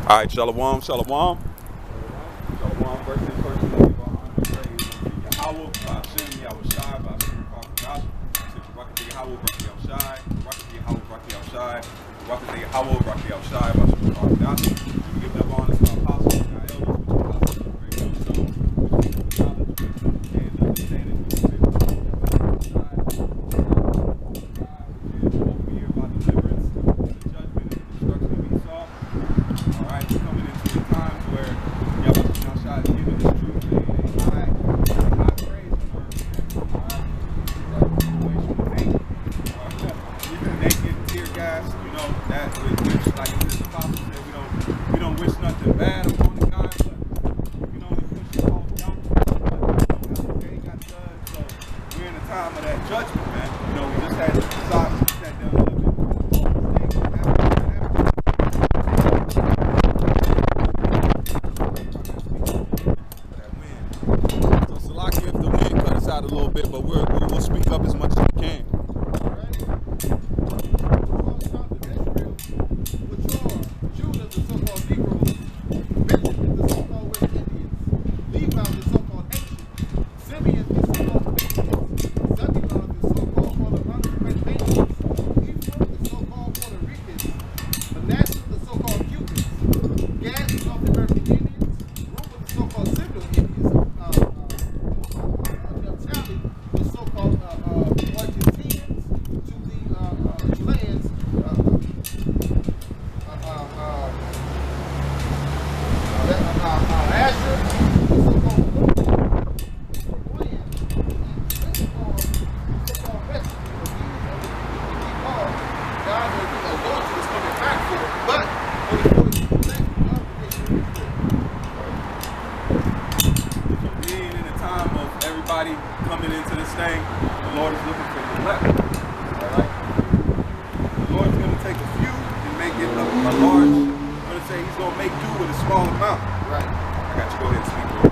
All right, shalom, shalom. Shalom, first thing first, we give our honor and praise to Yahweh, Hashem, Yahweh Shai, Hashem, Gosh, Rakati Yahweh, Rakati Al-Shai, Rakati Yahweh, Rakati Al-Shai, Rakati Yahweh, Rakati Al-Shai, Hashem, Gosh. We give that honor to our apostles and our elders, which are apostles of the great millstone, which means the knowledge and understanding of the faith of the Shai, which is over here by deliverance, the judgment and the destruction of Esau. All right, we're coming into the times where Yahweh Shai is giving his truth a high praise on earth. All right, that situation with Nate. Even naked, tear gas, you know, that which like the apostle said, we don't wish nothing bad upon the guy, but you know, they push it off down. Okay, got judged. So we're in the time of that judgment, man. You know, we just had to decide that a little bit, but we'll speak up as much as we can. Coming into this thing, the Lord is looking for the elect. Alright? The Lord's going to take a few and make it a large. I'm going to say he's going to make do with a small amount. Right. I got you. Go ahead and speak, bro.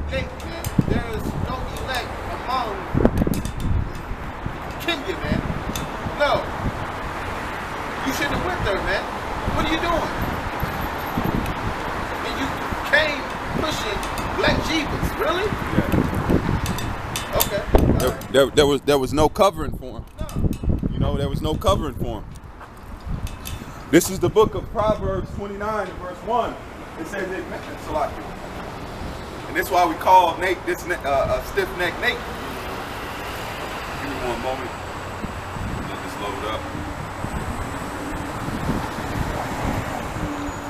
Think, man, there is no elect among Kenya, man. No. You shouldn't have went there, man. What are you doing? And you came pushing Black Jesus, really? Yeah. Okay. There was no covering for him. No. You know, there was no covering for him. This is the book of Proverbs 29 and verse 1. It says it, and that's why we call Nate this stiff-necked Nate. Give me one moment. Let this load up.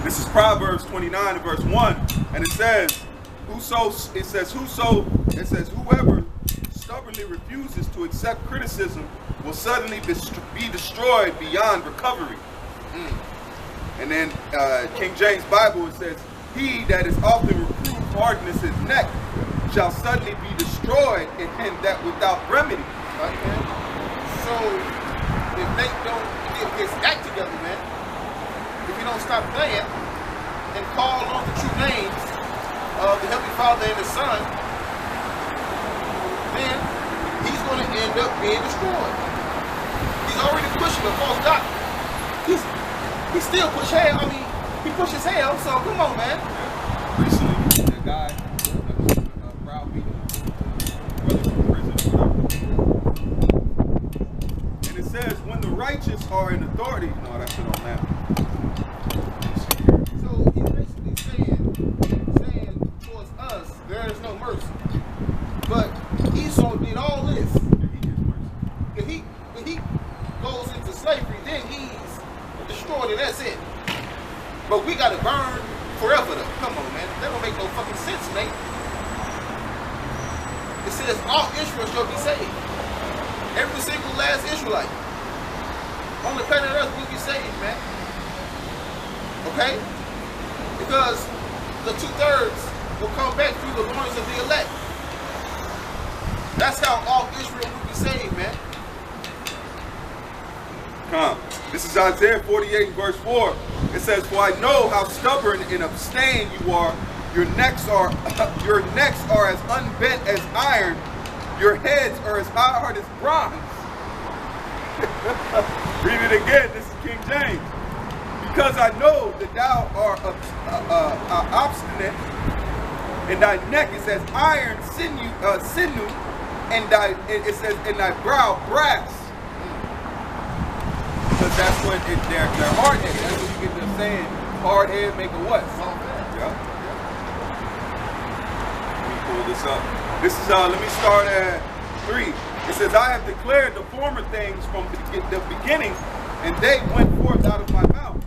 This is Proverbs 29 and verse 1, and it says, whoever stubbornly refuses to accept criticism will suddenly be destroyed beyond recovery. And then King James Bible, it says, he that is often reproved hardness his neck shall suddenly be destroyed, and him that without remedy. Okay. So if Nate don't get his act together, man, if you don't stop playing and call on the true names of the Heavenly Father and the Son, then he's going to end up being destroyed. He's already pushing the false doctrine. He still push hell. I mean, he pushes hell. So come on, man. Recently, the guy that was browbeaten, whether from prison or whatever. And it says, when the righteous are in authority, no, that shit don't matter. So he's basically saying towards us, there is no mercy. But Esau did all this. If he goes into slavery, then he's destroyed and that's it. But we gotta burn forever though. Come on, man. That don't make no fucking sense, mate. It says all Israel shall be saved. Every single last Israelite on the planet Earth will be saved, man. Okay? Because the 2/3 will come back through the loins of the elect. That's how all Israel will be saved, man. Come. This is Isaiah 48 verse 4. It says, for I know how stubborn and abstain you are. Your necks are as unbent as iron. Your heads are as hard as bronze. Read it again. This is King James. Because I know that thou art obstinate, and thy neck is as iron sinew, and it says in thy brow brass. Because that's what they're hard headed. That's what you get the saying, hard head make a what? Yeah. Let me pull this up. This is let me start at 3. It says, I have declared the former things from the beginning, and they went forth out of my mouth.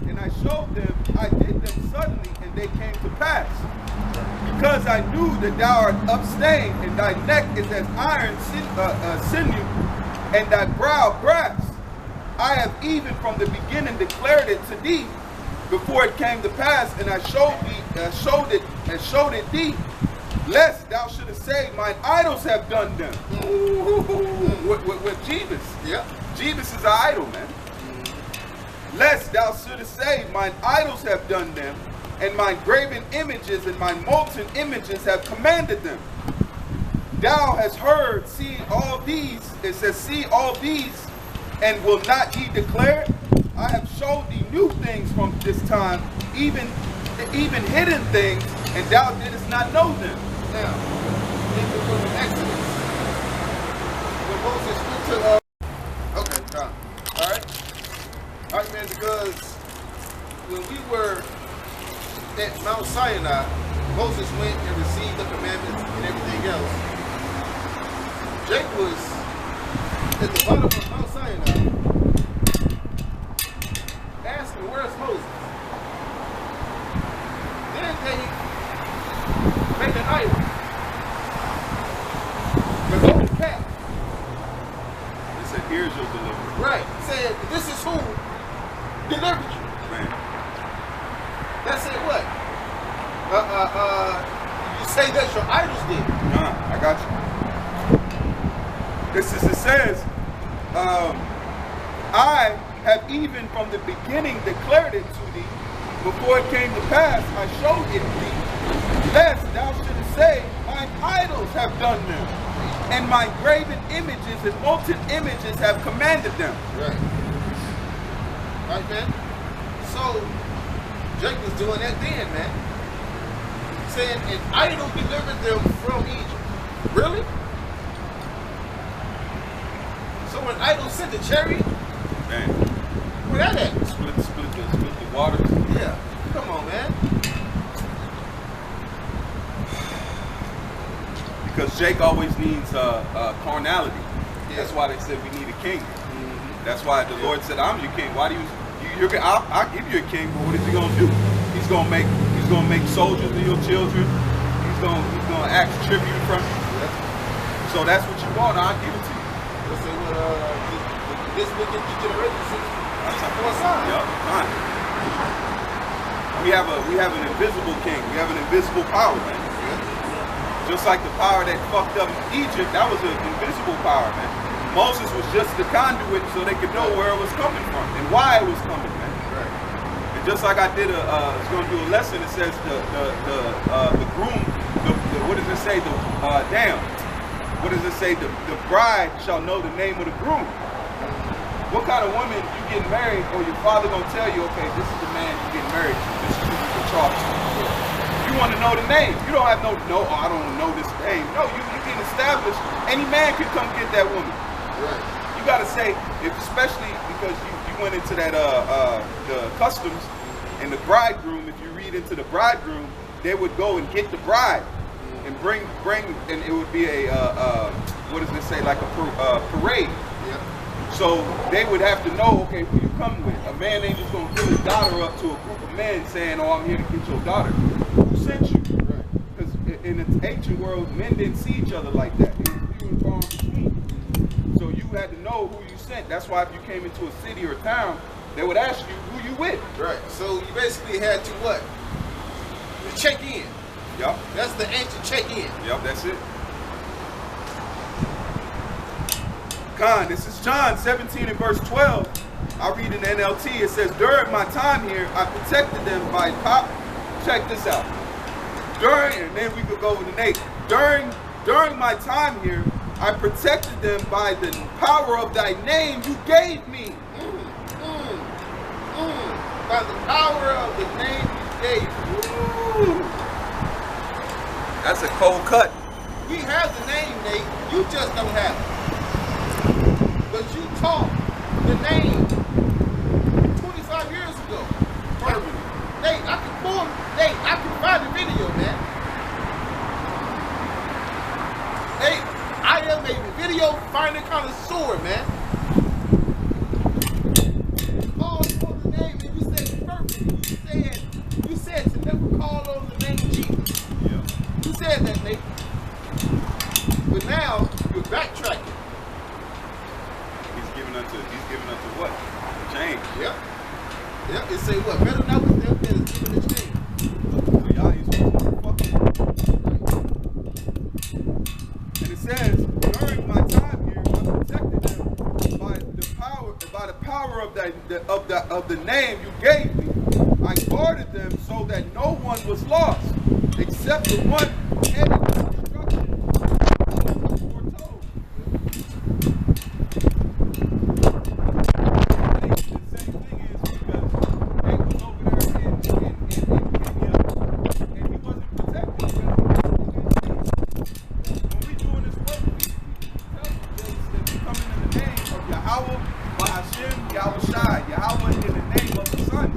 And I showed them, I did them suddenly, and they came to pass. Because I knew that thou art abstained, and thy neck is as iron sinew, and thy brow brass. I have even from the beginning declared it to thee, before it came to pass, and I showed it thee, lest thou shouldest say, mine idols have done them. With Jebus. Yeah. Jebus is an idol, man. Lest thou shouldest say, mine idols have done them, and mine graven images and mine molten images have commanded them. Thou hast heard, see all these. It says, see all these, and will not ye declare it? I have showed thee new things from this time, even hidden things, and thou didst not know them. Now, in the book of Exodus, when Moses went to okay, done. Alright, man, because when we were at Mount Sinai, Moses went and received the commandments and everything else. Jake was at the bottom of Mount Sinai asking, where's Moses? Then they made an idol. The golden calf. It said, here's your deliverer. Right. Said, this is who delivered you. Man. That said what? You say that's your idols did. Nah, I got you. This is, it says, I have even from the beginning declared it to thee, before it came to pass, I showed it thee, lest thou shouldest say, mine idols have done them, and my graven images and molten images have commanded them. Right. Right, man? So, Jake was doing that then, man. Saying an idol delivered them from Egypt. Really? So an idol sent a chariot? Man. Where that at? Split the waters. Yeah. Come on, man. Because Jake always needs carnality. Yeah. That's why they said we need a king. That's why the Lord said, I'm your king. Why do I'll give you a king, but what is he gonna do? He's gonna make soldiers of your children. He's gonna ask tribute from you. Yeah. So that's what you want, I'll give it to you. Let's say what this wicked degeneration That's on one side. Yep, fine. We have an invisible king. We have an invisible power, man. Just like the power that fucked up Egypt, that was an invisible power, man. Moses was just the conduit so they could know where it was coming from and why it was coming, man. Right. And just like I did was going to do a lesson, it says the groom, what does it say? What does it say? The bride shall know the name of the groom. What kind of woman you getting married, or your father gonna tell you, okay, this is the man you getting married to. This is who you can talk to. You want to know the name. You don't have I don't know this name. No, you can establish. Any man can come get that woman. Right. You gotta say, especially because you went into that the customs and the bridegroom. If you read into the bridegroom, they would go and get the bride and bring, and it would be a what does it say, like a parade. Yeah. So they would have to know, okay, who you come with. A man ain't just gonna fill his daughter up to a group of men saying, oh, I'm here to get your daughter. Who sent you? Right. Because in the ancient world, men didn't see each other like that. They were few and far in between. So you had to know who you sent. That's why if you came into a city or a town, they would ask you who you with. Right. So you basically had to what? Check in. Yup. That's the ancient check in. Yup, that's it. This is John 17 and verse 12. I read in the NLT. It says, during my time here, I protected them by check this out. And then we could go with the Nate. During my time here, I protected them by the power of thy name you gave me. by the power of the name you gave. Ooh. That's a cold cut. We have the name, Nate. You just don't have it. But you taught the name 25 years ago. Perfect. Nate, I can pull. Nate, I can find the video, man. Nate, I am a video finding connoisseur, man. Call on the name and you said perfect. You said to never call on the name Jesus. Yeah. You said that, Nate. But now you're backtracking. He's giving unto what? Change. Yep. Yep. It say what? Better not with them that is giving the change. So y'all ain't supposed to fuck with him. And it says, during my time here, I protected them by the power of the name you gave me. I guarded them so that no one was lost, except the one headed to destruction. Foretold. The same thing is because they was over there in Kenya, and he wasn't protected. When we doing this work, we tell you that we coming in the name of Yahweh, Bahashim, Yahushai, Yahweh in the name of the Son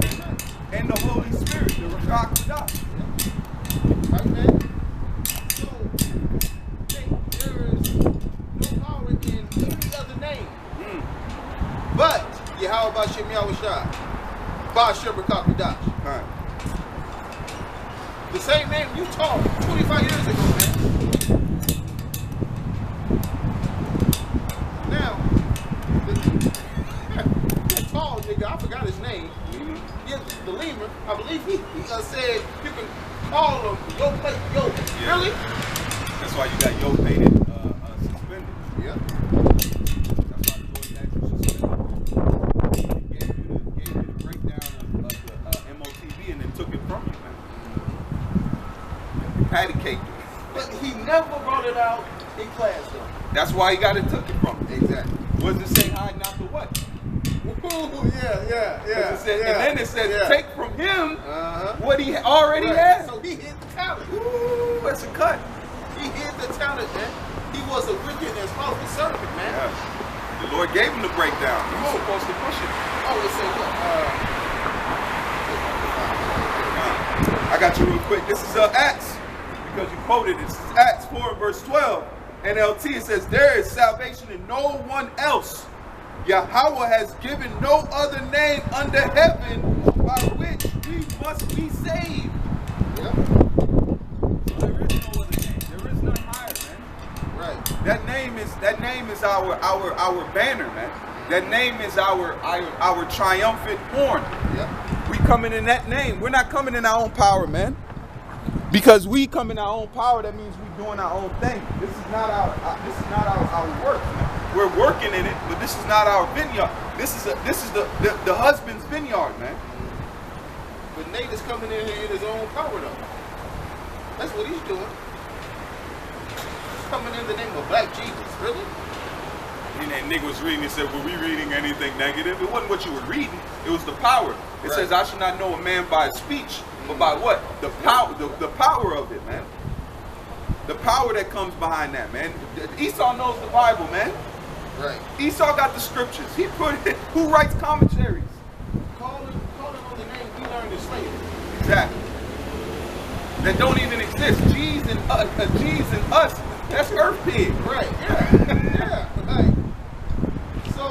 and the Holy Spirit, the Rashak Kadosh. Right, man? So, there is no power in any other name. But Yahweh Bahashim Yahushai, Bahashim Rakakadash. Right. The same name you taught 25 years ago, man. Now, the tall nigga, I forgot his name. Yeah, the lemur, I believe he said you can call him yo plate yo. Yeah. Really? That's why you got yo painted suspended. Yeah. That's why the Lord had you suspended. He gave you the breakdown of the MOTV and then took it from you, man. Patty caked it. But he never brought it out in class, though. That's why he got it took it from him. Exactly. Was it say hide not the what? Ooh, yeah. It said, and then it says take from him what he already Right. had. So he hid the talent. Ooh, that's a cut. He hid the talent, man. He was a wicked and slothful servant, man. Yeah. The Lord gave him the breakdown. He was supposed to push it. Oh, it said what? I got you real quick. This is Acts, because you quoted it. This is Acts 4 verse 12. NLT, it says, there is salvation in no one else. Yahweh has given no other name under heaven by which we must be saved. Yep. So there is no other name. There is none higher, man. Right. That name is our banner, man. That name is our triumphant horn. Yep. We coming in that name. We're not coming in our own power, man. Because we come in our own power, that means we're doing our own thing. This is not our work, man. We're working in it, but this is not our vineyard. This is the husband's vineyard, man. But Nate is coming in here in his own power, though. That's what he's doing. He's coming in the name of Black Jesus, really? And that nigga was reading and said, were we reading anything negative? It wasn't what you were reading. It was the power. It says, I should not know a man by his speech, but by what? The power, the power of it, man. The power that comes behind that, man. Esau knows the Bible, man. Right. Esau got the scriptures. He put it. Who writes commentaries? Call him on the name we learned in slavery. Exactly. That don't even exist. G's and us. That's earth pig. Right. Yeah. Like, so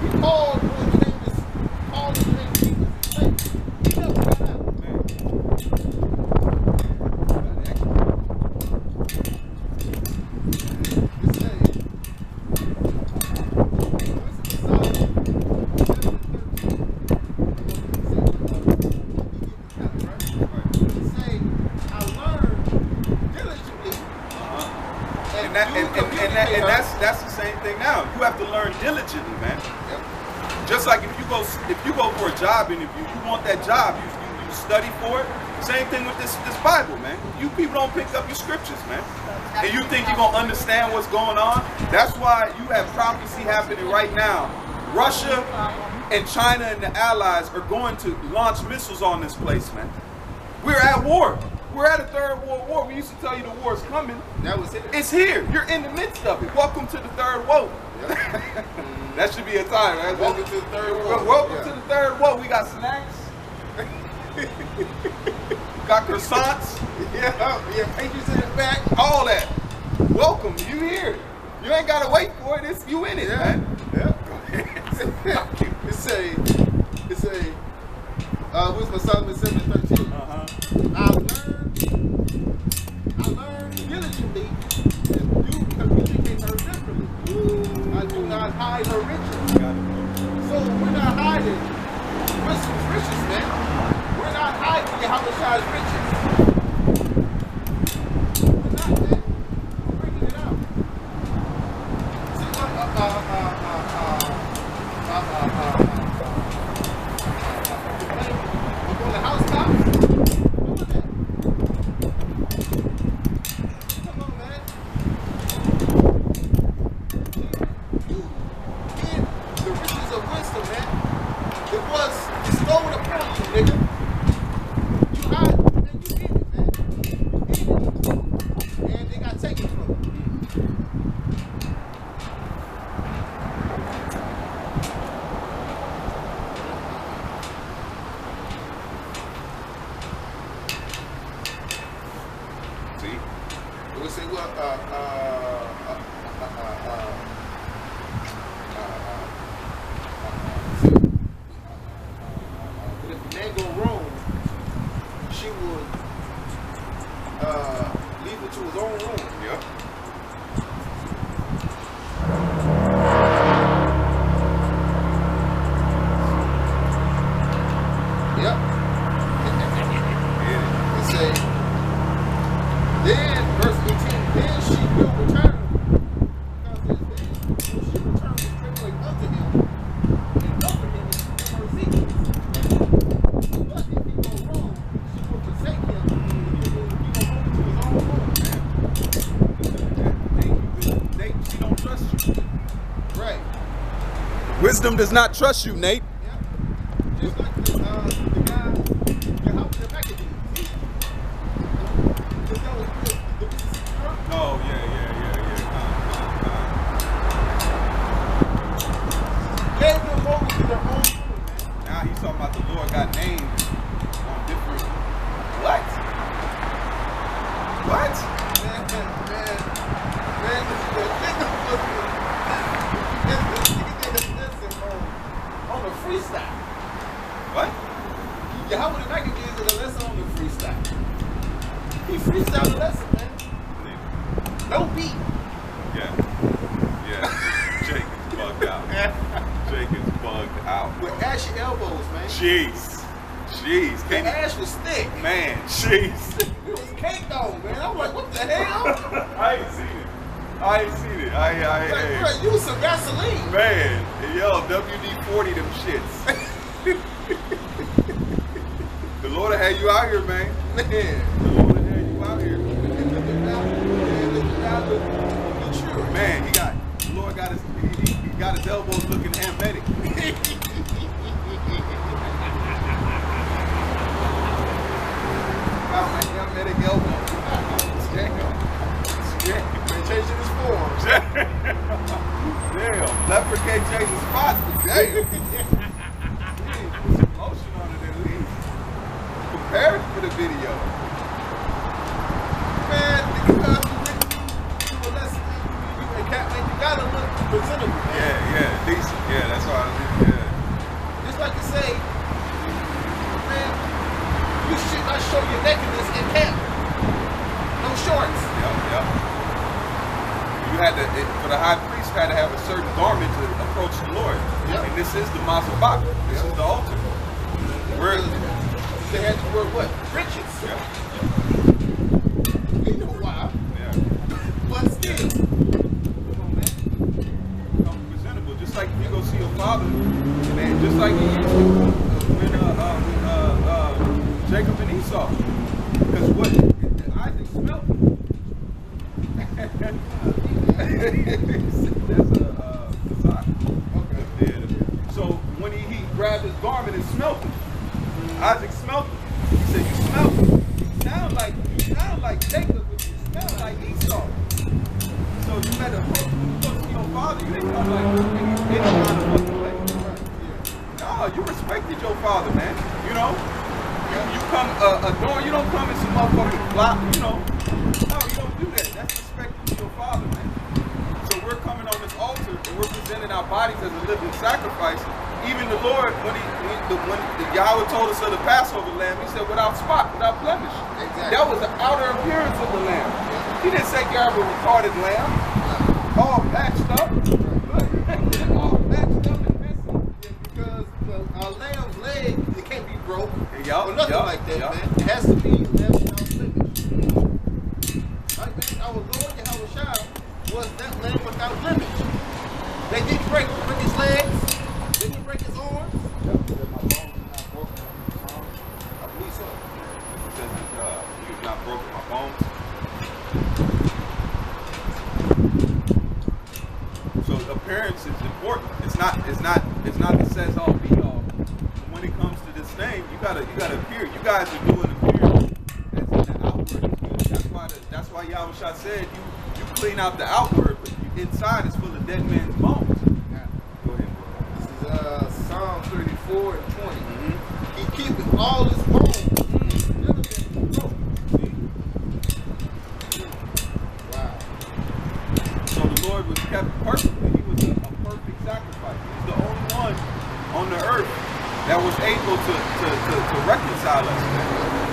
he called on the name Jesus in slavery. He never got out. Man. And that's the same thing now. You have to learn diligently, man. Yep. Just like if you go for a job interview, you want that job, you study for it. Same thing with this Bible, man. You people don't pick up your scriptures, man. And you think you're gonna understand what's going on? That's why you have prophecy happening right now. Russia And China and the allies are going to launch missiles on this place, man. We're at war. We're at a third world war. We used to tell you the war's coming. That was it. It's here. You're in the midst of it. Welcome to the third world. Yep. That should be a time, right? Welcome to the third world. Welcome to the third world. We got snacks. Got croissants. Yeah, pages in the back. All that. Welcome. You here. You ain't got to wait for it. It's you in it, man. Yeah. It's a, wisdom of Solomon 7:13. I learned diligently and do communicate her differently. I do not hide her riches. So we're not hiding wisdom's riches, man. We're not hiding Yahweh's riches. We're not, man. We're bringing it out. See, we're going to housetops. Come on, man. You get the riches of wisdom, man. It was bestowed upon you, nigga. You hide it, man. You get it, man. You get it. And they got taken from you. See? It would say, well, but if the man go wrong, she would leave it to his own room. Yep. Yep. It say, then, verse 18, then she will return. Because then will she return straightway unto him, and offer him her secrets. But if he go wrong, she will forsake him, and he will go home to his own home. Nate, she don't trust you. Right. Wisdom does not trust you, Nate. Yeah. Just like the guy, the house in the back of you. Oh, yeah. Gave them over to their own room, man. Now he's talking about the Lord got names on different. What? What? Man, the nigga was on the freestyle. What? Yahweh the Maccabee is a lesson on the freestyle. He freestyled the lesson, man. No beat. Yeah. Jake is bugged out. Jake is bugged out. With ashy elbows, man. Jeez. The ash was thick. Man, jeez. It was caked on, man. I'm like, what the hell? I ain't seen it. Like, bro, use some Vaseline. Man, yo, WD-40 them shits. The Lord had you out here, man. Man. The Lord had you out here. Man, the Lord got his, he got his elbows looking hermetic. Got my hermetic elbow. Man, changing his form. Damn, leopard can't change the spots, but damn. Put some lotion on it at least. Prepare for the video. Man, because you lesson, you gotta look presentable. Yeah, decent. Yeah, that's why I did. Yeah. Just like you say, man, you should not show your nakedness in camp. No shorts. Yep. You had to, for the high priest, had to have a certain garment to approach the Lord. Yep. And this is the Mazabak. This is the altar. Where they had to wear what? Riches. Yeah. You know why. Yeah. But still. Come on, man. Come presentable. Just like you go see your father, man, just like he used to when Jacob and Esau. Because what Isaac smelled. That's a sock. Okay. Yeah. So when he Isaac smelled it. He said, you smell it. You sound like Jacob, but you smell like Esau. So you better hope when you go see your father, you didn't come like any kind of fucking way. No, you respected your father, man. You know? You come adorn, you don't come in some motherfucking block, you know. No, you don't do that. That's respecting to your father, man. So we're coming on this altar and we're presenting our bodies as a living sacrifice. Even the Lord, when the Yahweh told us of the Passover lamb, he said without spot, without blemish. Exactly. That was the outer appearance of the lamb. Yeah. He didn't say grab a retarded lamb, all patched up. All patched up and messy. Yeah, because a lamb's leg, it can't be broke. Or nothing like that, man. It has to be lamb without blemish. Like man, our Lord Yahweh Shai was that lamb without blemish. They didn't break his legs. Did he break his arms? Yeah, my bones are not broken. I believe so. He says that he has not broken my bones. So appearance is important. It's not it says all be all. When it comes to this thing, you gotta appear. You guys are doing appearance as in the outward. That's why Yahweh Shai said you clean out the outward, but inside is full of dead men's bones. Psalm 34 and 20. He keepeth all his bones. None of them broke. Wow. So the Lord was kept perfectly. He was a perfect sacrifice. He's the only one on the earth that was able to reconcile us.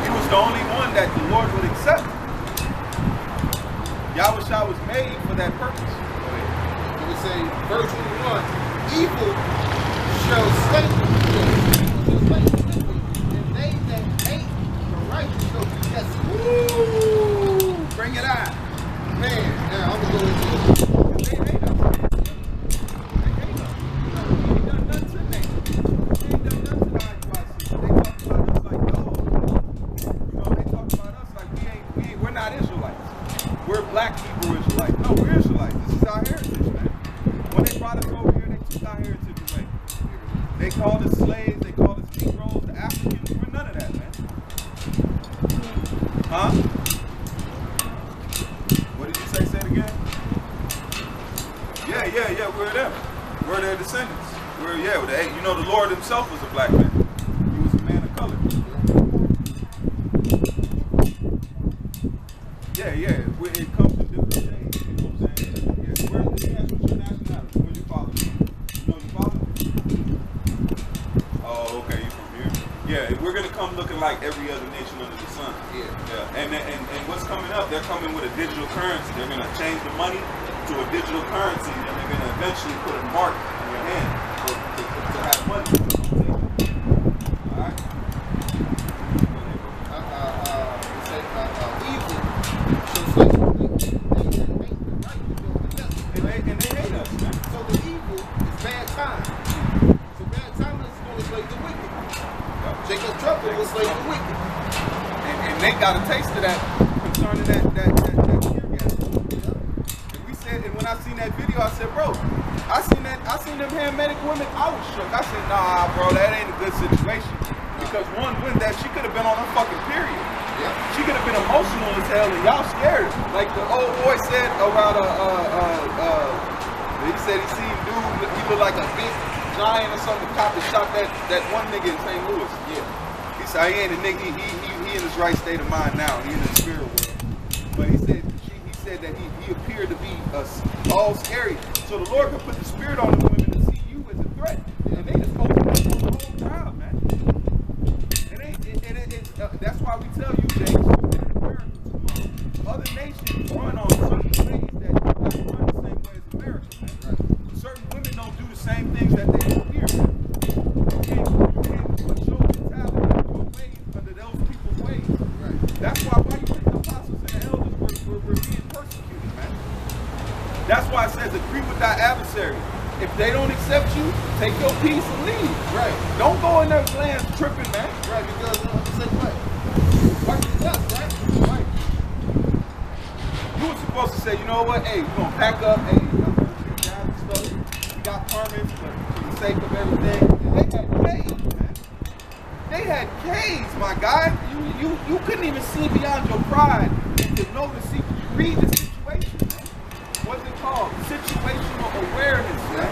He was the only one that the Lord would accept. Yahweh Shai was made for that purpose. It would say, verse 21, evil shall slay and they that hate the righteous shall be desolate. Ooh, bring it on. Man, now I'm going to go into it. They hate us. They hate us. He ain't done nothing to them. He ain't done nothing to the IUIC. They talk about us like dogs. You know, they talk about us like we're not Israelites. We're black Hebrew Israelites. No, we're Israelites. This is our heritage, man. When they brought us over here, they took our heritage away. They called us slaves, they called us Negroes, the Africans. We're none of that, man. Huh? What did you say? Say it again? Yeah, we're them. We're their descendants. You know, the Lord himself was a black man. He was a man of color. It comes in different shades, you know what I'm saying? Yeah, what's your nationality? Where's your father from? You know your father? Oh, okay, you from here? Yeah, we're gonna come looking like every other nation under the sun. Yeah. And what's coming up? They're coming with a digital currency. They're gonna change the money to a digital currency, and they're gonna eventually put a mark on your hand to have money. All right. Evil shall slay the wicked. They that hate the righteous shall be desolate. And they hate us, man. So the evil is bad time. So bad time is going to slay the wicked. Jacob's trouble will slay the wicked. And they got a taste of that concerning that tear gas. And we said, and when I seen that video, I said, bro, I seen them hand-medic women, I was shook. I said, nah, bro, that ain't a good situation. Because one, when that, she could have been on her fucking period. Yeah. She could have been emotional as hell, and y'all scared her. Like the old boy said about he said he seen dude, he looked like a big giant or something. The cop that shot that one nigga in St. Louis. Yeah. He said he ain't a nigga. He in his right state of mind now. He in the spirit world. But he said that he appeared to be all scary. So the Lord could put the spirit on the women to see you as a threat, and they just open up on the whole crowd, man. That's why we tell you, James, that America too long. Other nations run on certain ways that don't run the same way as America, man. Right. Certain women don't do the same things that they do here. You can't put your mentality and your ways under those people's ways. Right. That's why you think the apostles and the elders were being persecuted, man. That's why it says agree with thy adversary. If they don't accept you, take your peace and leave. Right. Don't go in their lands tripping, man. Right, because say what? Work is up, right? Right. You were supposed to say, you know what? Hey, we're gonna pack up. Hey, we're gonna get down and stuff. We got permits for the sake of everything. And they got paid, man. they had K's, my guy. You couldn't even see beyond your pride and to know to see. Read the situation, man. What's it called? Situational awareness, man.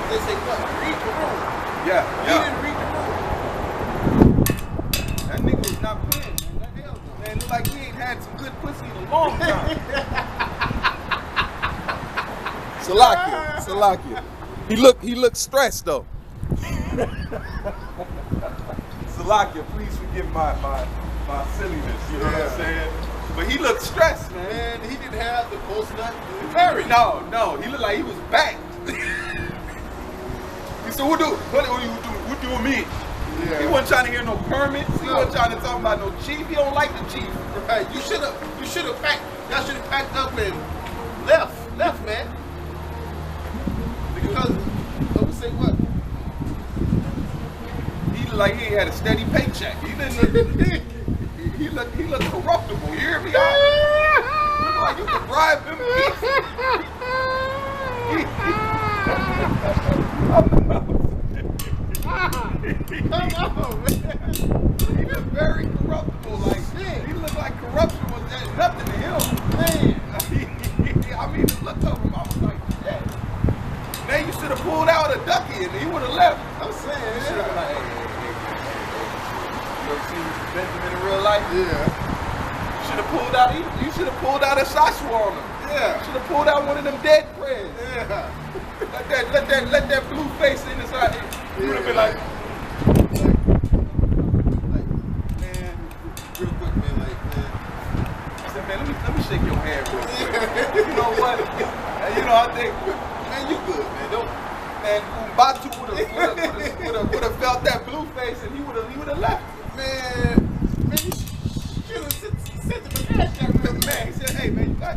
They say what? Read the room. Yeah, He didn't read the room. That nigga was not playing, man. That hell, man, look like he ain't had some good pussy in a long time. Salakia. He looked stressed though. Salakia, please forgive my silliness, you know what I'm saying? But he looked stressed, man. Man, he didn't have the post-nut clarity. No, he looked like he was backed. He said, what do you mean? Yeah. He wasn't trying to hear no permits. He wasn't trying to talk about no chief. He don't like the chief. Right. You should have packed. Y'all should have packed up and left, man. Because I would say what? He looked like he ain't had a steady paycheck. He didn't look. He looked corruptible. You hear me? Look like you could bribe him. Come on, man. He looked very corruptible. Like shit. He looked like corruption was nothing to him. Man. I mean, just looked over him. I was like, shit. Man, you should have pulled out a ducky and he would have left. I'm saying, You should have been like, hey. You ever seen Benjamin in real life? Yeah. You should have pulled out a Joshua on him. Yeah. You should have pulled out one of them dead friends. Yeah. Let that blue face in his eye. You would have been like, man, real quick, man, man. I said, man, let me shake your hand real quick. You know what? You know, I think, Man, you good, man. Don't. man, Umbatu would have felt that blue face and he would have left. Man, you should have sent the cash out. Man, he said, hey, man, you got,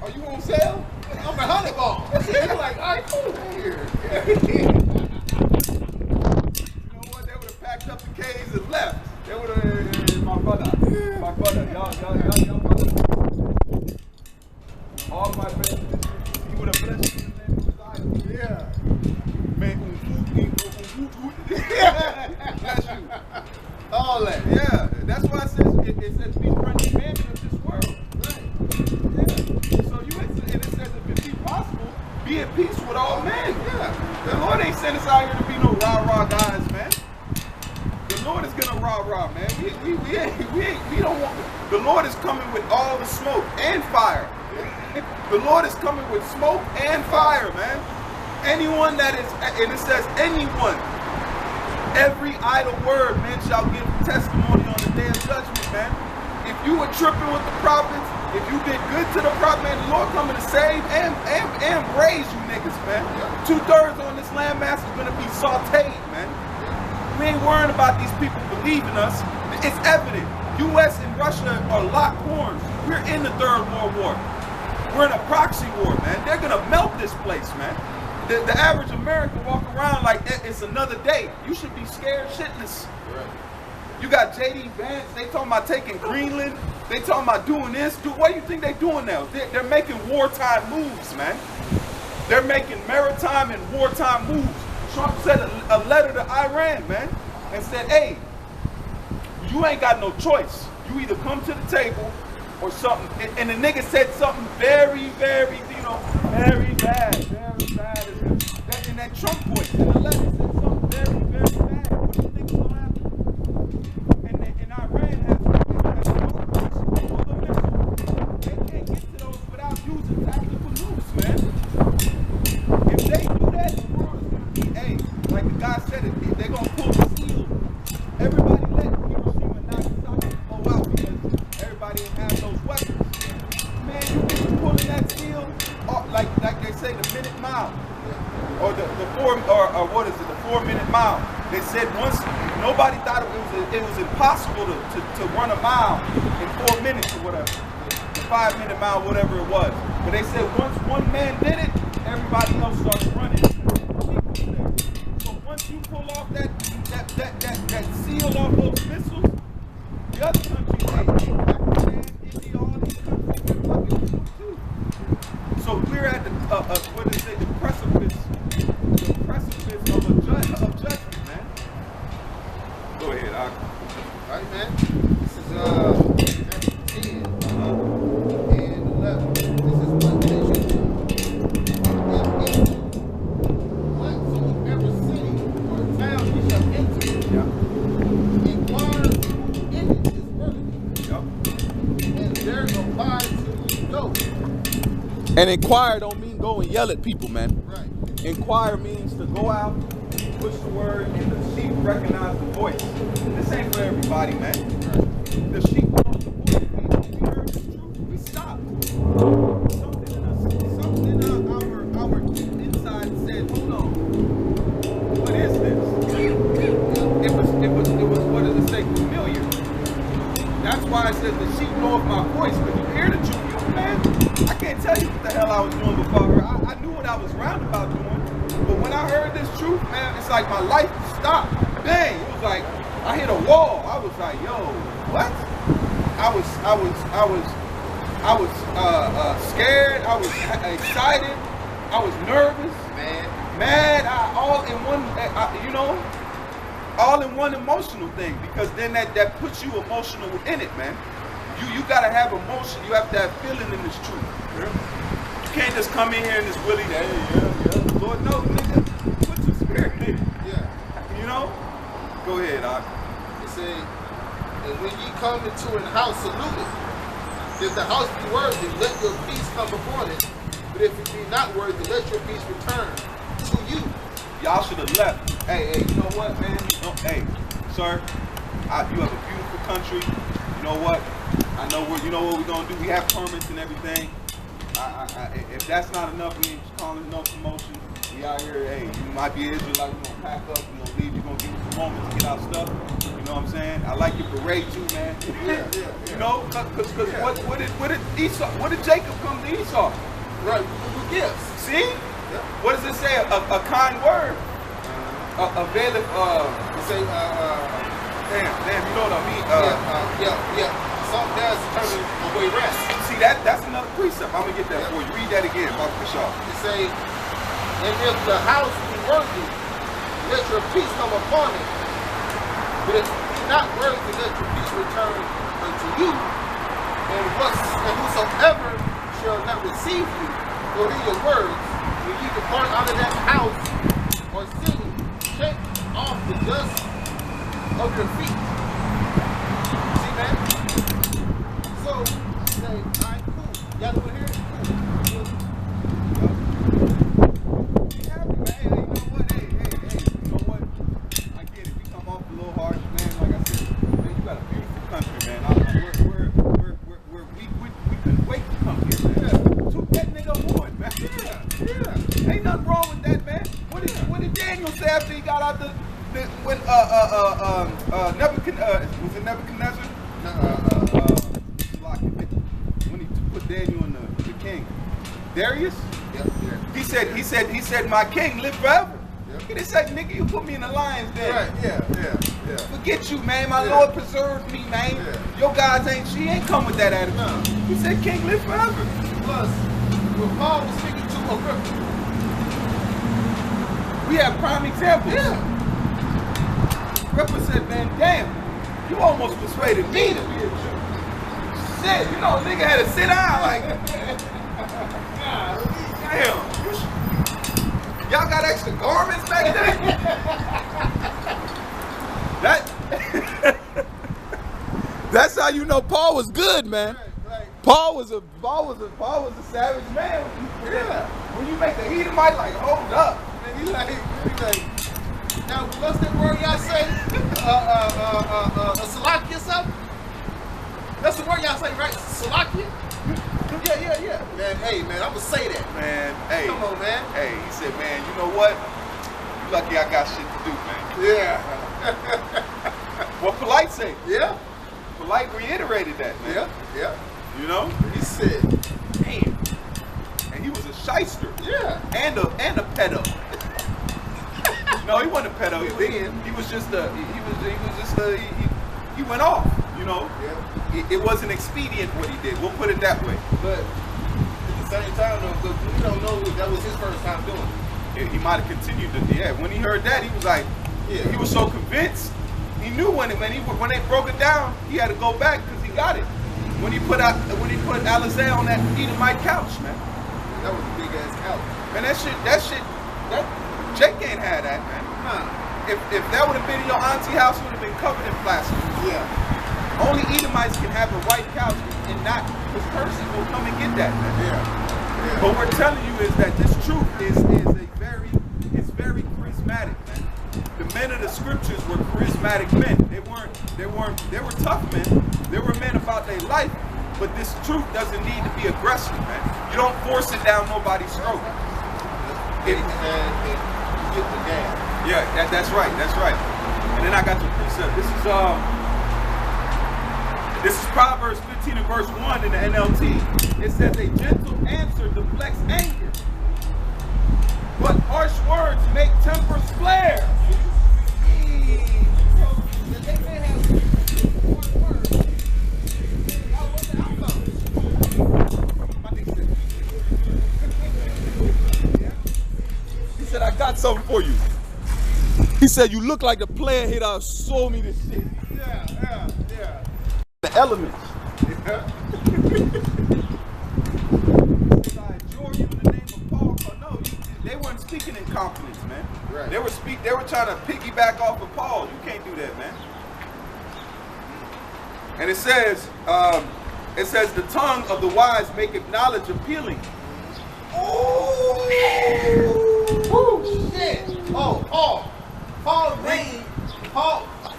are you on sale? I'm a honey ball. He's like, all right, cool. Here. You know what? They would have packed up the K's and left. They would have, my brother, y'all brother. All my brothers, he would have blessed you in the name of his eyes. Yeah. Man, bless you. All that. Yeah, that's why it says be friendly man of this world. Right. Yeah. So and it says if it be possible, be at peace with all men. Yeah. The Lord ain't sent us out here to be no rah-rah guys, man. The Lord is gonna rah-rah, man. We don't want. The Lord is coming with all the smoke and fire. The Lord is coming with smoke and fire, man. Anyone that is, and it says anyone. Every idle word, man, shall give testimony on the day of judgment, man. If you were tripping with the prophets, if you did good to the prophet, man, the Lord coming to save and raise you niggas, man. 2/3 on this landmass is going to be sauteed, man. We ain't worrying about these people believing us. It's evident. U.S. and Russia are locked horns. We're in the Third World War. We're in a proxy war, man. They're going to melt this place, man. The average American walk around like it's another day. You should be scared shitless. Right. You got J.D. Vance. They talking about taking Greenland. They talking about doing this. What do you think they doing now? They're making wartime moves, man. They're making maritime and wartime moves. Trump sent a letter to Iran, man, and said, hey, you ain't got no choice. You either come to the table or something. And the nigga said something very, very, very bad. Very bad. In that Trump voice. In the letter said something very, very bad. What do you think is going to happen? And Iran has they can't get to those without using tactical nukes, man. If they do that, the world is going to be, hey, like the guy said it, they're going to pull the seal. Everybody let Hiroshima and Nagasaki blow out because everybody didn't have those weapons. Man, you niggas pulling that seal, like they say, the minute mile. Or the 4-minute mile. They said once nobody thought it was impossible to run a mile in 4 minutes or whatever. The 5-minute mile, whatever it was. But they said once one man did it, everybody else started running. So once you pull off that seal off those missiles, the other countries, Pakistan, India, all these countries, they're fucking too. So we're at the precipice of judgment, man. Right, man? This is Matthew 10 and 11. This is what they should do. Whatsoever city or town ye shall enter, Yeah. inquire who in it is worthy, Yep. and there abide till ye go. And inquire don't mean go and yell at people, man. Right. Inquire means to go out, push the word, and the sheep recognize the voice. This ain't for everybody, man. Right. The sheep know the voice. We heard the truth. We stopped. Something in us, something in our inside said, hold on. What is this? It was what does it say? Familiar. That's why it says the sheep know of my voice. When you hear the truth, man, I can't tell you what the hell I was doing before her. I knew what I was roundabout doing. But when I heard this truth, man, it's like my life stopped. Bang! It was like I hit a wall. I was like, yo, what? I was scared. I was excited. I was nervous. Mad. All in one. All in one emotional thing. Because then that puts you emotional in it, man. You gotta have emotion. You have to have feeling in this truth. You can't just come in here and just willy, hey, yeah. Lord knows, nigga, put your spirit in it. Yeah. You know? Go ahead, Doc. It say, and when ye come into an house, salute it. If the house be worthy, let your peace come upon it. But if it be not worthy, let your peace return to you. Y'all should have left. Hey, you know what, man? Hey, sir, you have a beautiful country. You know what? You know what we're gonna do. We have permits and everything. If that's not enough, we ain't calling enough promotion. We out here, hey, you might be an Israelite, we're gonna pack up, we're gonna leave, you're gonna give us a moment to get our stuff. You know what I'm saying? I like your parade too, man. Yeah. You know, because what did Esau, what did Jacob come to Esau? Right, with gifts. See? Yeah. What does it say? A kind word. Availeth, It say, damn, you know what I mean? yeah. Something that's determined away rest. See, that's another precept. I'm gonna get that for you. Read that again, Father Bishop. It say, and if the house be worthy, let your peace come upon it. But if it be not worthy, let your peace return unto you. And whosoever shall not receive you or hear your words, when you depart out of that house or city, shake off the dust of your feet. See, man? So, say, all right, cool. Y'all know what here? Cool. Be happy, man. Hey, you know what? Hey, you know what? I get it. We come off a little harsh, man. Like I said, man, you got a beautiful country, man. We couldn't wait to come here, man. Took that nigga on, man. Yeah. Ain't nothing wrong with that, man. What did Daniel say after he got out when was it Nebuchadnezzar? When he put Daniel in the king. Darius? Yeah. He said, my king live forever. Yep. He didn't say, nigga, you put me in the lion's den. Right, yeah. Forget you, man. My Lord preserved me, man. Yeah. Your guys she ain't come with that attitude. No. He said, king live forever. Plus, when Paul was speaking to Agrippa, We have prime examples. yeah. Agrippa said, man, damn, you almost persuaded me to be a Jew. Shit, you know, nigga had to sit down like, damn. Y'all got extra garments back there? That's how you know Paul was good, man. Right. Paul was a savage man. When you make the Edomite like, hold up. And he like, now what's that word y'all say? Salakia something? That's the word y'all say, right? Salakia? Yeah. Man, hey, man, I'm gonna say that. Man, hey. Come on, man. Hey, he said, man, you know what? You lucky I got shit to do, man. Yeah. What Polite say? Yeah. Polite reiterated that, man. Yeah. You know? He said, Damn. And he was a shyster. yeah. And a pedo. No, he wasn't a pedo. He was just he went off, you know? Yeah. It wasn't expedient what he did. We'll put it that way. But at the same time, though, we don't know if that was his first time doing it. He might have continued to, when he heard that, he was like, Yeah. he was so convinced, he He knew when they broke it down, he had to go back because he got it. When he put Alizé on that Edomite couch, man. That was a big ass couch. Man, that Jake ain't had that, man. Huh. If that would have been in your auntie house, it would have been covered in plastic. Yeah. Only Edomites can have a white couch and not this person will come and get that, man. Yeah. But we're telling you is that this truth is very charismatic, man. The men of the scriptures were charismatic men. They were tough men. They were men about their life, but this truth doesn't need to be aggressive, man. You don't force it down nobody's throat. Get the gas. Yeah, that's right. And then I got the precept. This is Proverbs 15 and verse 1 in the NLT. It says, a gentle answer deflects anger, but harsh words make tempers flare. He said, I got something for you. He said, you look like the player here that sold me this shit. Yeah. The elements. Yeah. I adjure you in the name of Paul. Oh, no, they weren't speaking in confidence, man. Right. They were trying to piggyback off of Paul. You can't do that, man. And it says the tongue of the wise maketh knowledge appealing. Oh shit! Oh, Paul Green.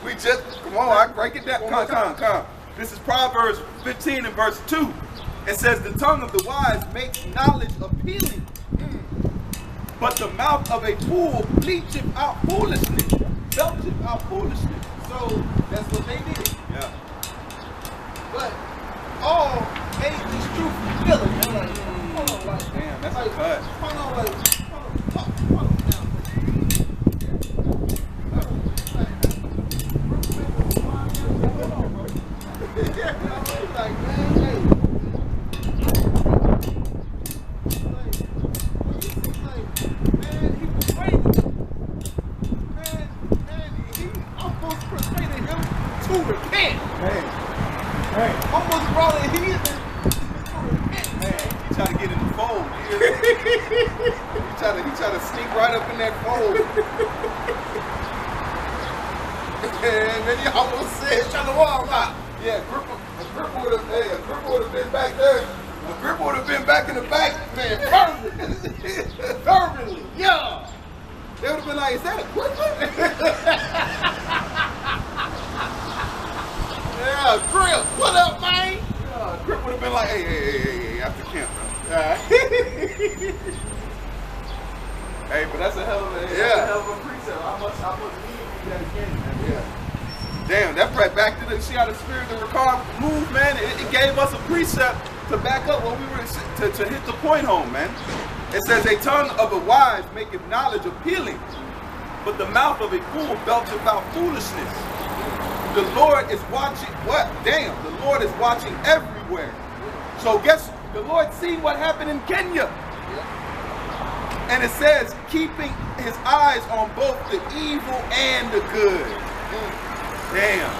We just come on, I break it down. Come. This is Proverbs 15 and verse 2. It says the tongue of the wise makes knowledge appealing, but the mouth of a fool bleacheth out foolishness. Belcheth out foolishness. So that's what they did. Yeah. But all made this truth feeling. They're like, hold on, like, Damn, that's like, a cut. hold on now. Like, man, hey. Man, he was crazy. Man, he almost persuaded him to repent. Hey. Almost brought a heathen to repent. Man, he tried to get in the fold. He tried to sneak right up in that fold. And then he almost said, trying to walk out. Yeah, Agrippa would have been back there. Agrippa would have been back in the back. Man, fervently. Yeah. They would have been like, is that Agrippa? Yeah, Grip, what up, man? Yeah, Agrippa would have been like, hey, after camp, bro. Hey, but that's a hell of a precept. I must need that again, man. Yeah. Damn, that brought back to the, see how the spirit of the Ricard moved, man? It gave us a precept to back up what we were, to hit the point home, man. It says, a tongue of a wise maketh knowledge appealing, but the mouth of a fool belcheth out foolishness. The Lord is watching, what? Damn, the Lord is watching everywhere. So guess, the Lord seen what happened in Kenya. And it says, keeping his eyes on both the evil and the good. Damn.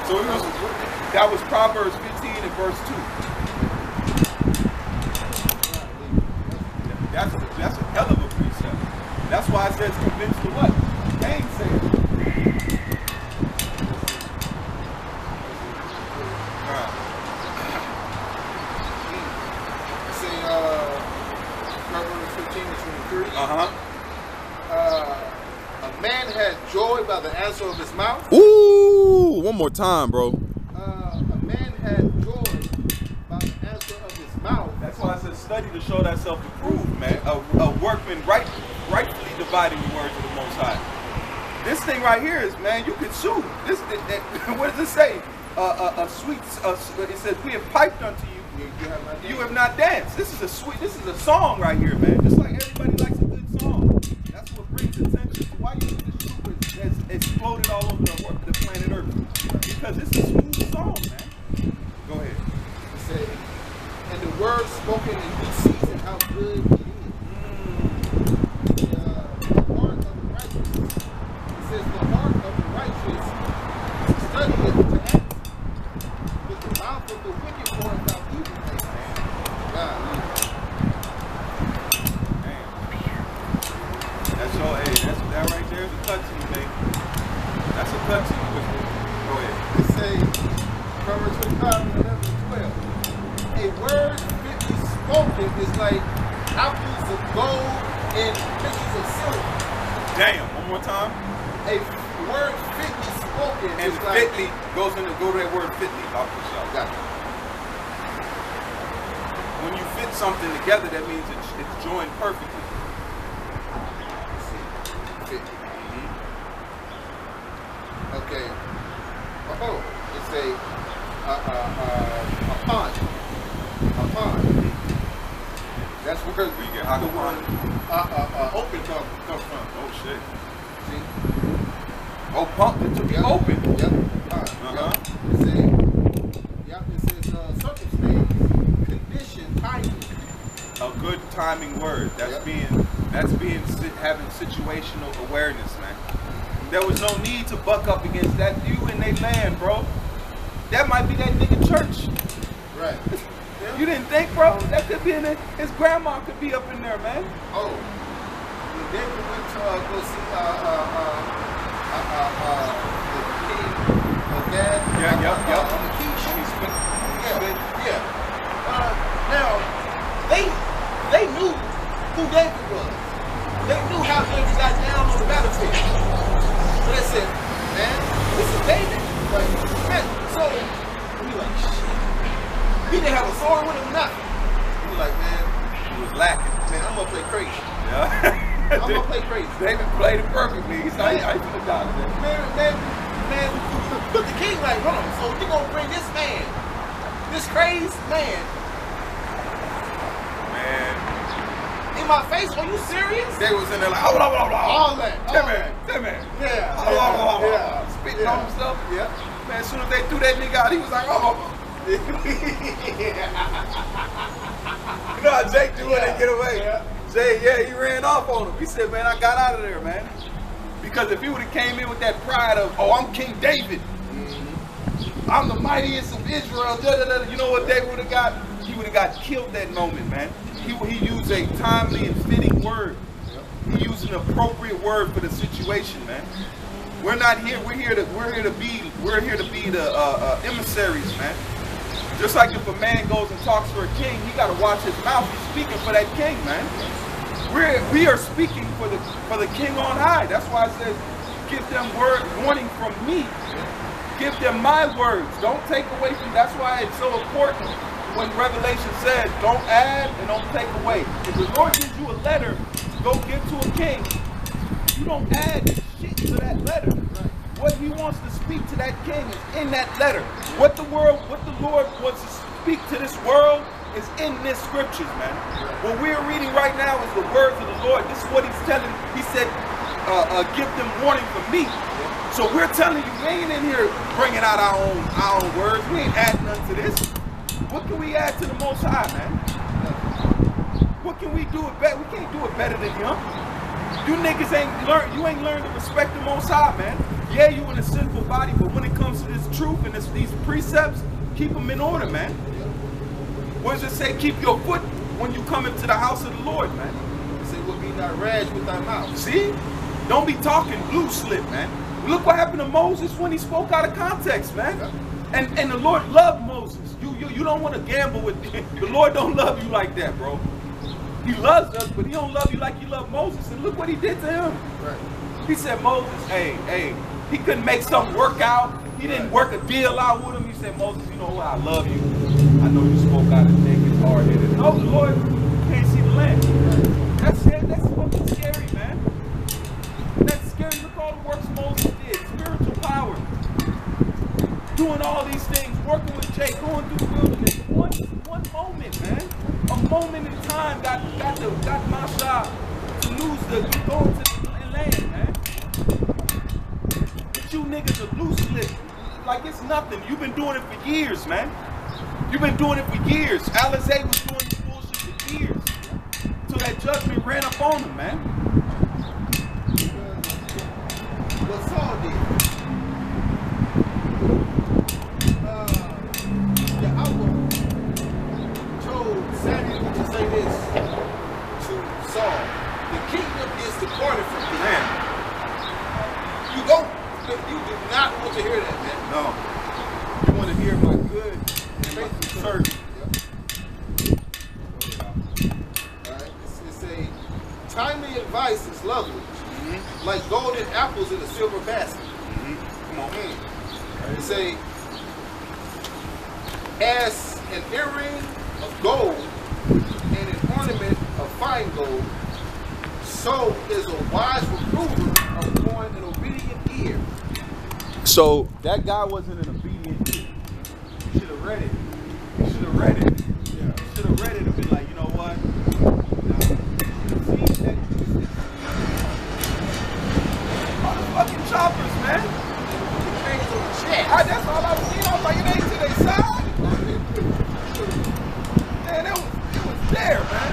So that was Proverbs 15 and verse 2. That's a hell of a precept. That's why it says convinced to what? Gainsay. Proverbs 15 and 23. Uh-huh. A man had joy by the answer of his mouth. Ooh, one more time, bro. A man had joy by the answer of his mouth. That's why I said study to show thyself approved, man. A workman rightfully dividing the words of the Most High. This thing right here is, man, you can sue. What does it say? It says, we have piped unto you. You have not danced. This is a song right here, man. Just like everybody likes a good song. That's what brings attention to why you think this truth has exploded all over the planet Earth. Because it's a smooth song, man. Go ahead. It said, and the word spoken in due season, how good it is. The heart of the righteous. It says the heart of the righteous Go ahead. It say, Proverbs 25:11-12. A word fitly spoken is like apples of gold and pieces of silver. Damn, one more time. A word fitly spoken And is like... fitly go to that word fitly off the shelf. Got it. When you fit something together, that means it's joined perfectly. Let's see. Fitly. Okay. Oh, it's a pond. A pond. That's where We get how the the one pond. open come from. Oh shit. See? Oh, pump it to be open. Yep. Pond. Uh-huh. It says circumstance, condition, timing. A good timing word. That's having situational awareness, man. There was no need to buck up against that. You in they land, bro. That might be that nigga church. Right. You didn't think, bro? That could be in it. His grandma could be up in there, man. Oh. When David went to go see the king of Gad. On the king show. Yeah. Now, they knew who David was. They knew how David got down on the battlefield. So they said, man, this is David. Like, man, so we like, shit. He didn't have a sword with him, nothing. He was like, man, He was lacking. man, I'm gonna play crazy. Yeah. I'm gonna play crazy. David played it perfectly. He's like, I should have done it. Man, but the king like, hold on, so you gonna bring this man, this crazy man, in my face? Are you serious? They was in there like, blah, blah, blah. All that. Tim man. Yeah. Blah, blah, blah. Yeah. Spitting on himself. Yeah. Man, as soon as they threw that nigga out, he was like, oh. You know how Jake do when they get away? Yeah. Jay, he ran off on him. He said, man, I got out of there, man. Because if he would have came in with that pride of, oh, I'm King David. I'm the mightiest of Israel. You know what David would have got? He would have got killed that moment, man. He used a timely and fitting word. He used an appropriate word for the situation, man. We're not here. We're here to be the emissaries, man. Just like if a man goes and talks for a king, he got to watch his mouth. He's speaking for that king, man. We are speaking for the king on high. That's why it says, give them warning from me. Give them my words. Don't take away from. That's why it's so important when Revelation says, don't add and don't take away. If the Lord gives you a letter to go give to a king, you don't add shit to that letter. What he wants to speak to that king is in that letter. What the Lord wants to speak to this world is in this scriptures, man. What we're reading right now is the words of the Lord. This is what he's telling. He said, give them warning from me. So we're telling you, we ain't in here bringing out our own words. We ain't adding nothing to this. What can we add to the Most High, man? What can we do it better? We can't do it better than him. You niggas ain't learned to respect the Most High, man. Yeah, you in a sinful body, but when it comes to this truth and these precepts, keep them in order, man. What does it say? Keep your foot when you come into the house of the Lord, man. It say, "Will be not rash with thy mouth." See? Don't be talking loose slip, man. Look what happened to Moses when he spoke out of context, man. And the Lord loved Moses. You don't want to gamble with the Lord. Don't love you like that, bro. He loves us, but he don't love you like he loved Moses. And look what he did to him. Right. He said, Moses, hey, he couldn't make something work out. He didn't work a deal out with him. He said, Moses, you know what? I love you. I know you spoke out of naked, hard-headed. No, the Lord can't see the land. That's it. That's fucking scary, man. That's scary. Look all the works Moses did. Spiritual power. Doing all these things. Working with Jake. Going through the wilderness. One moment, man. A moment in time got Masha to lose going to the land, man. But you niggas are loose lips. Like it's nothing. You've been doing it for years, man. You've been doing it for years. Alizé was doing this bullshit for years. Till that judgment ran up on him, man. What Saul did. The outlaw told Samuel to say this to Saul: the kingdom is departed from thee. Man. You do not want to hear that, man. No. put apples in a silver basket. Come on. And say, as an earring of gold and an ornament of fine gold, so is a wise reprover upon an obedient ear. So that guy wasn't an obedient kid. You should have read it. You should have read it. Yeah. You should have read it and been like, you know what? See that? All the fucking choppers, man. That's all I was seeing. I was like, it ain't to their side. Man, it was there, man.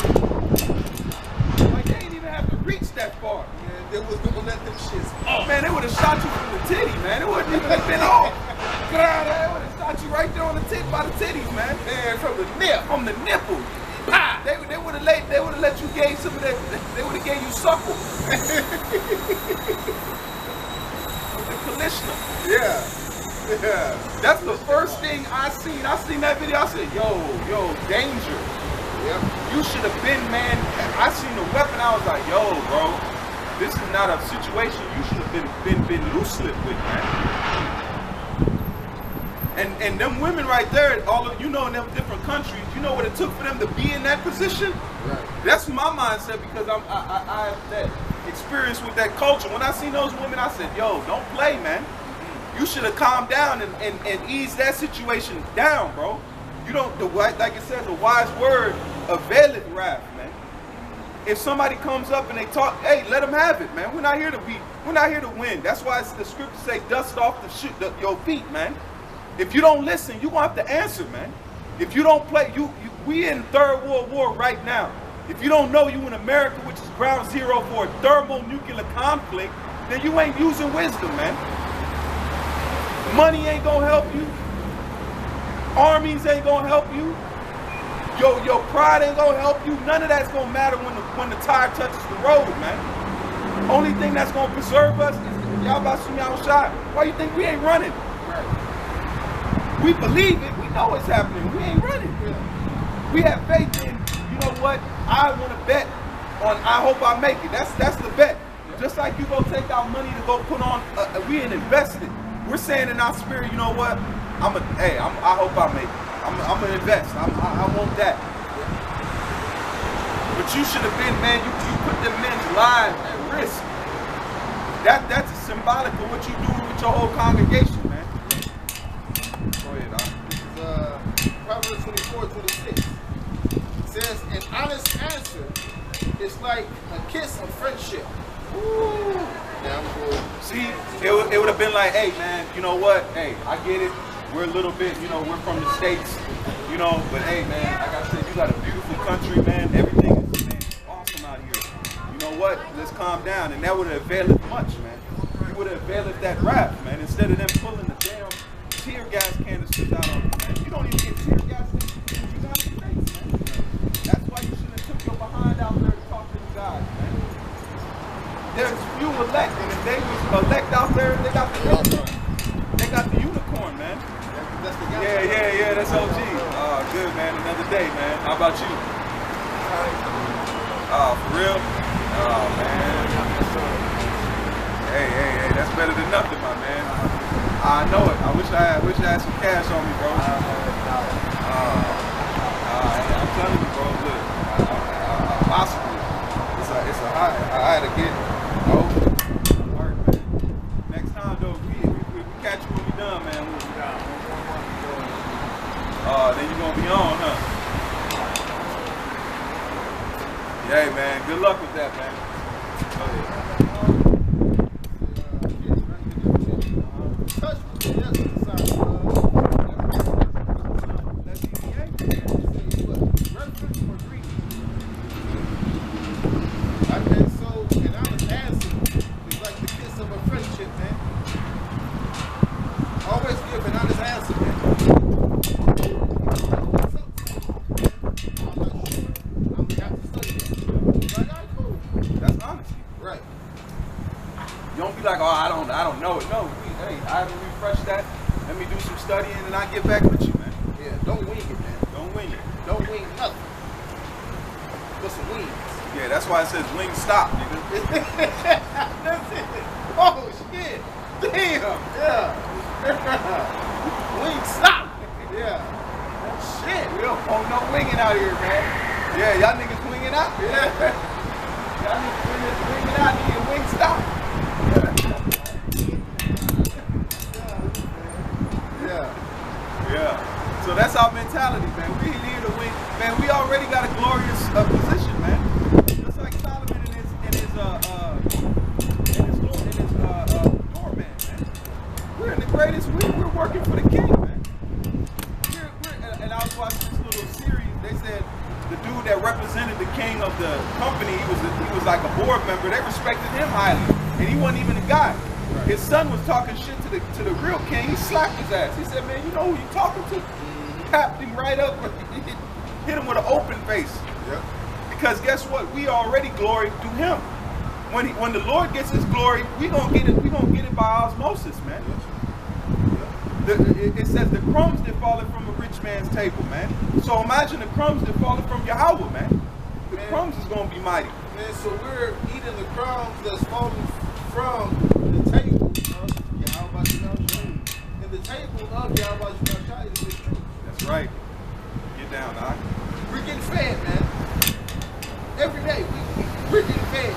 Like they didn't even have to reach that far. Yeah, they was gonna let them shits. Oh man, they would have shot you from the titty, man. It wouldn't even have been off. God, they would have shot you right there on the tit by the titties, man. Man, from the nip. From the nipple. Ah, they would have let you gave some of that. They would have gave you suckle. With the conditioner. Yeah. Yeah. That's the first thing I seen. I seen that video. I said, yo, danger. Yep. You should have been, man. I seen the weapon. I was like, yo, bro, this is not a situation you should have been loose lipped with, man. And them women right there, all of you know in them different countries, you know what it took for them to be in that position? Right. That's my mindset because I have that experience with that culture. When I seen those women, I said, yo, don't play, man. You should have calmed down and eased that situation down, bro. You don't, like it says, a wise word availeth wrath, man. If somebody comes up and they talk, hey, let them have it, man. We're not here to win. That's why the scriptures say, dust off your feet, man. If you don't listen, you're gonna have to answer, man. If you don't play, we in Third World War right now. If you don't know you in America, which is ground zero for a thermonuclear conflict, then you ain't using wisdom, man. Money ain't gonna help you. Armies ain't gonna help you. Your pride ain't gonna help you. None of that's gonna matter when the tire touches the road, man. Only thing that's gonna preserve us is y'all about to y'all shot. Why you think we ain't running? We believe it. We know it's happening. We ain't running. We have faith in, you know what? I want to bet on. I hope I make it. That's the bet. Just like you go take our money to go put on. We ain't invested. We're saying in our spirit, you know what? I hope I make it. I'm gonna invest. I want that. But you should have been, man. You put them men's lives at risk. That's symbolic of what you do with your whole congregation, man. Go ahead, Doc. This is Proverbs 24:26. It says, an honest answer is like a kiss of friendship. Ooh. Yeah, I'm cool. See, it would have been like, hey, man, you know what? Hey, I get it. We're a little bit, you know, we're from the States, you know, but hey, man, like I said, you got a beautiful country, man. Everything is, man, awesome out here. You know what? Let's calm down. And that would have availed much, man. It would have availed that rap, man, instead of them pulling the damn tear gas canisters out on you, man. You don't even get tear gas in the United States, man. That's why you should have took your behind out there to talk to the guys, man. There's few elect, and if they was elect out there, they got the unicorn, man. Yeah, that's OG. Oh, good, man. Another day, man. How about you? Oh, for real? Oh, man. Hey, that's better than nothing, my man. I know it. I wish I had some cash on me, bro. I'm telling you, bro. Look, possibly. It's a high. I had to get. Oh, work, man. Next time, though, we catch you when we done, man. We'll be down. Then you're gonna be on, huh? Yeah, man. Good luck with that, man. Go ahead. Touch with the yes on the side. That's EPA. Reference or greeting. And so, an honest answer is like the kiss of a friendship, man. Always give an honest answer, man. You don't be like, oh, I don't know it. No, hey, I haven't refreshed that. Let me do some studying and I'll get back with you, man. Yeah, don't wing it, man. Don't wing it. Don't wing nothing. Put some wings. Yeah, that's why it says wing stop, nigga. That's it. Oh shit! Damn! Yeah. Wing stop! Yeah. Shit! We don't want no winging out here, man. Yeah, y'all niggas winging out? Yeah. Y'all niggas winging out, need a wing stop. Yeah. Yeah. So that's our mentality, man. We need to win. Man, we already got a glorious position, man. Just like Solomon in his doorman, man. We're in the greatest. We're working for the king, man. And I was watching this little series. They said the dude that represented the king of the company, he was like a board member. They respected him highly, and he wasn't even a guy. Right. His son was talking shit to the real king. He slapped his ass. He said, "Man, you know who you talking to?" Tapped him right up. Hit him with an open face. Yep. Because guess what? We already glory through him. When the Lord gets his glory, we gonna get it. We gonna get it by osmosis, man. It says the crumbs that fallen from a rich man's table, man. So imagine the crumbs that fallen from Yahweh, man. The crumbs is gonna be mighty. Man, so we're eating the crumbs that's falling from the table of Yahweh Shai. And the table of Yahweh Shai is the truth. That's right. Get down, Doc. We're getting fed, man. Every day, we're getting fed.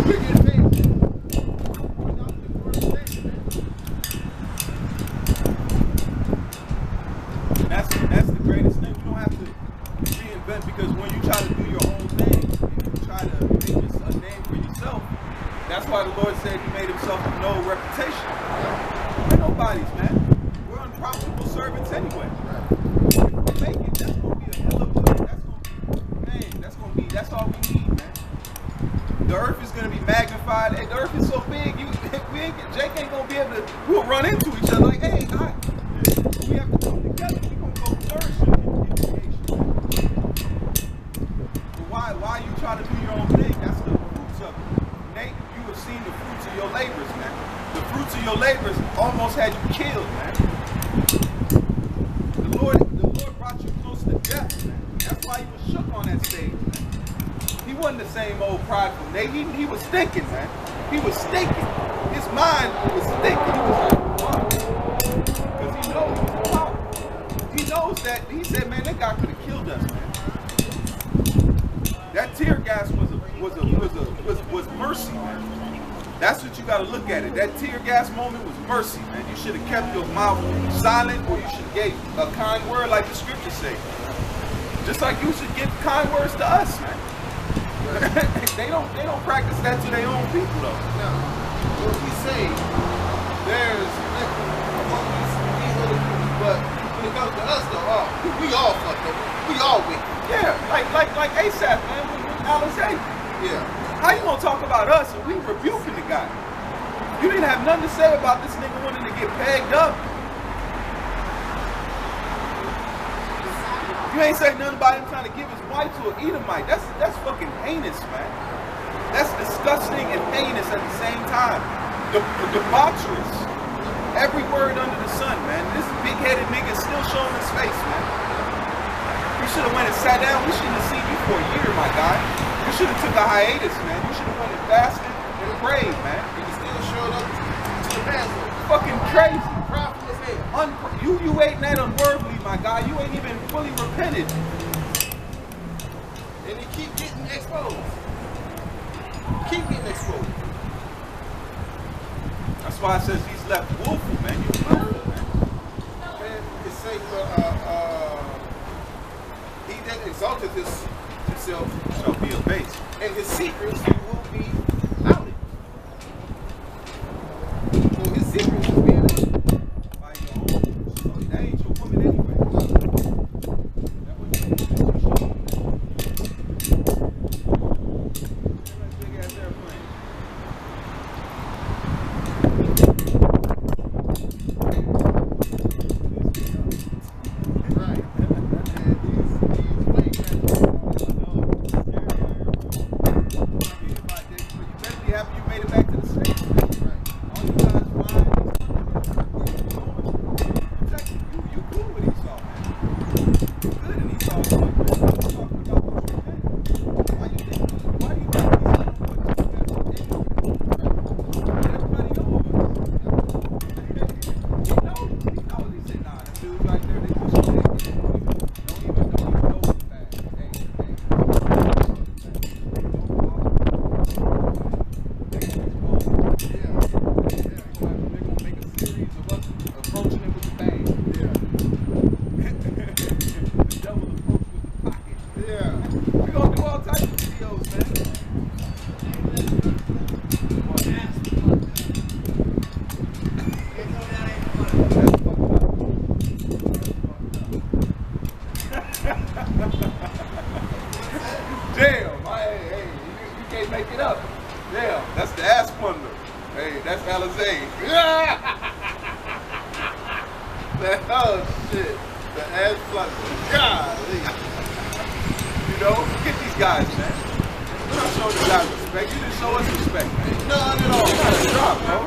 We're getting fed. That's the greatest thing. You don't have to reinvent, because when you try to do your own thing and you try to make just a name for yourself, that's why the Lord said he made himself of no reputation. We're nobodies, man. We're unprofitable servants anyway. If we make it, that's gonna be a hell of a that's all we need, man. The earth is gonna be magnified. Hey, the earth is so big, Jake ain't gonna be able to, we'll run into each other like, hey, we have to come together. We're gonna go flourishing in creation, man. But why you try to do your own thing? That's the fruits of it. Nate, you have seen the fruits of your labors, man. The fruits of your labors almost had you killed, man. The Lord brought you close to death, man. That's why he was shook on that stage, man. He wasn't the same old prideful Nate. He was thinking, man. He was thinking. His mind was thinking. He was like, wow. Because he knows he's powerful. He knows that. He said, man, that guy could have killed us, man. That tear gas was mercy, man. That's what you got to look at it. That tear gas moment was mercy, man. You should have kept your mouth silent, or you should have gave a kind word like the scriptures say. Just like you should give kind words to us, man. They don't practice that to their own people, though. No. What we say, there's among these other people, but when it comes to us, though, we all fucked up. We all wicked. Yeah, like ASAP, man, with Alizé. Yeah. How you gonna talk about us and we rebuking the guy? You didn't have nothing to say about this nigga wanting to get pegged up. You ain't say nothing about him trying to give his wife to an Edomite. That's fucking heinous, man. That's disgusting and heinous at the same time. Debaucherous. Every word under the sun, man. This big-headed nigga still showing his face, man. You should have went and sat down. We shouldn't have seen you for a year, my guy. You should have took a hiatus, man. You should have went and fasted and prayed, man. And he still showed up to the Passover. Fucking crazy. Prideful as hell. You ain't that unworldly, my guy. You ain't even fully repented. And he keep getting exposed. Keep getting exposed. That's why it says he's left willful, man. You willful, man. Man, it say, he that exalteth himself Shall be abased. and his secrets will be outed. So his secrets is being outed. By your own. So that ain't your woman anyway. That was your big ass airplane. Right. And these playgrounds. Alizé. Yeah. Oh shit. The ass plucker. Golly. You know, get these guys, man. We're not showing you guys respect. You didn't show us respect, man. None at all. You gotta drop, bro.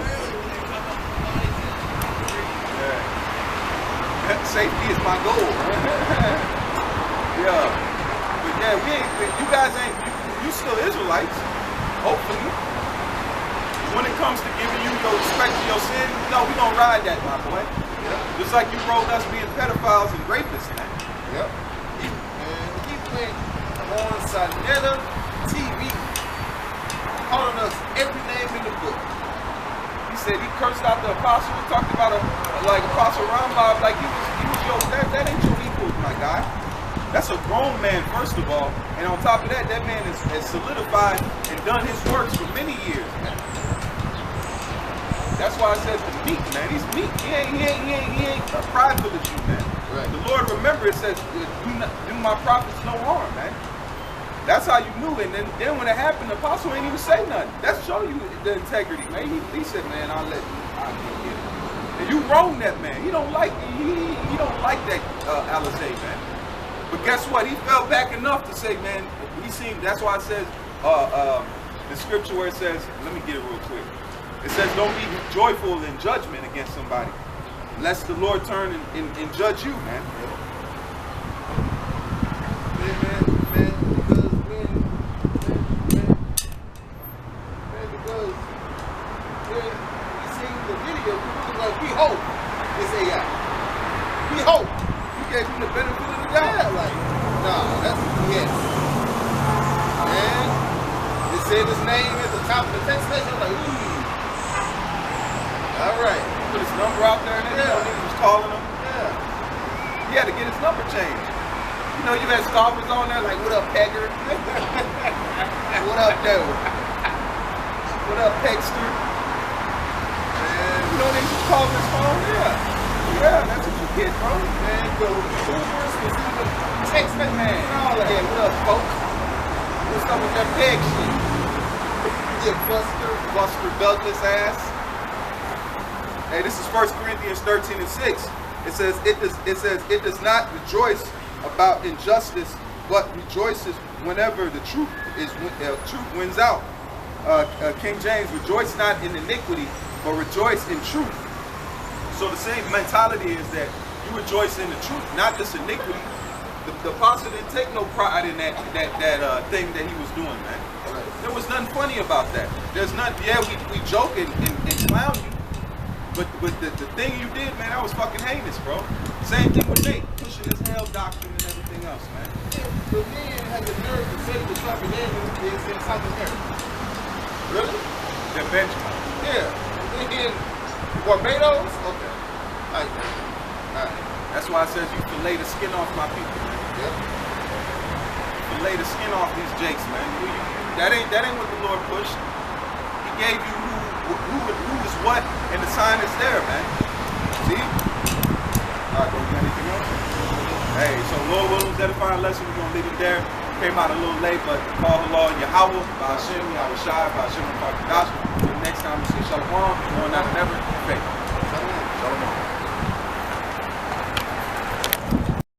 Yeah. Safety is my goal. Yeah. But yeah, you guys ain't, you still Israelites. Hopefully. When it comes to giving you the respect for your sin, no, we gonna ride that, my boy. Yep. Just like you rolled us being pedophiles and rapists, man. Yep. And he went on Sanetta TV, calling us every name in the book. He said he cursed out the apostle. He talked about like Apostle Rambam, like he was your, that ain't your equal, my guy. That's a grown man, first of all. And on top of that, that man has solidified and done his works for many years, man. That's why I said the meek, man. He's meek. He ain't prideful as you, man. Right. The Lord, remember, it says, do my prophets no harm, man. That's how you knew it. And then when it happened, the apostle ain't even say nothing. That show you the integrity, man. He said, man, I'll get it. And you wrong that man. He don't like that Alizé, man. But guess what? He fell back enough to say, man, that's why it says the scripture where it says, let me get it real quick. It says, don't be joyful in judgment against somebody, lest the Lord turn and judge you, man. Because when we seen the video, we hope it's AI. We hope. You gave him the benefit of the doubt. Yeah, like, nah, that's yes. And it said his name at the top of the text message. I'm like, ooh. All right. Put his number out there, and then niggas was calling him. Yeah. He had to get his number changed. You know, you had scoffers on there like, what up, Pegger? What up, dude? What up, Pegster? And you know, they just call his phone. Yeah, that's what you get, bro. Man, the Ubers was even text that man. All that. What up, folks? What's up with that peg shit? Yeah, Buster Douglas ass. Hey, this is 1 Corinthians 13 and 6. It says it does not rejoice about injustice, but rejoices whenever the truth wins out. King James, rejoice not in iniquity, but rejoice in truth. So the same mentality is that you rejoice in the truth, not this iniquity. The apostle didn't take no pride in that thing that he was doing, man. There was nothing funny about that. There's nothing. Yeah, we joke and clown you. But the thing you did, man, that was fucking heinous, bro. Same thing with Nate, pushing his hell doctrine and everything else, man. The man had the nerve to say the Trump Daniels is in South America. Really? They're Benjamin. Yeah. In Barbados? Okay. Like that. Alright. That's why it says you fillet the skin off my people, man. Yep. Fillet the skin off these jakes, man. That ain't what the Lord pushed. He gave you who is what, and the sign is there, man. See? Alright, bro, you got anything else? Hey, so Lord Williams edifying lesson, we're gonna leave it there. Came out a little late, but call Allah Yahweh, Ba'ashem, Yahweh Shai, Ba'ashem, Until next time, we see Shalom, going out and never faith.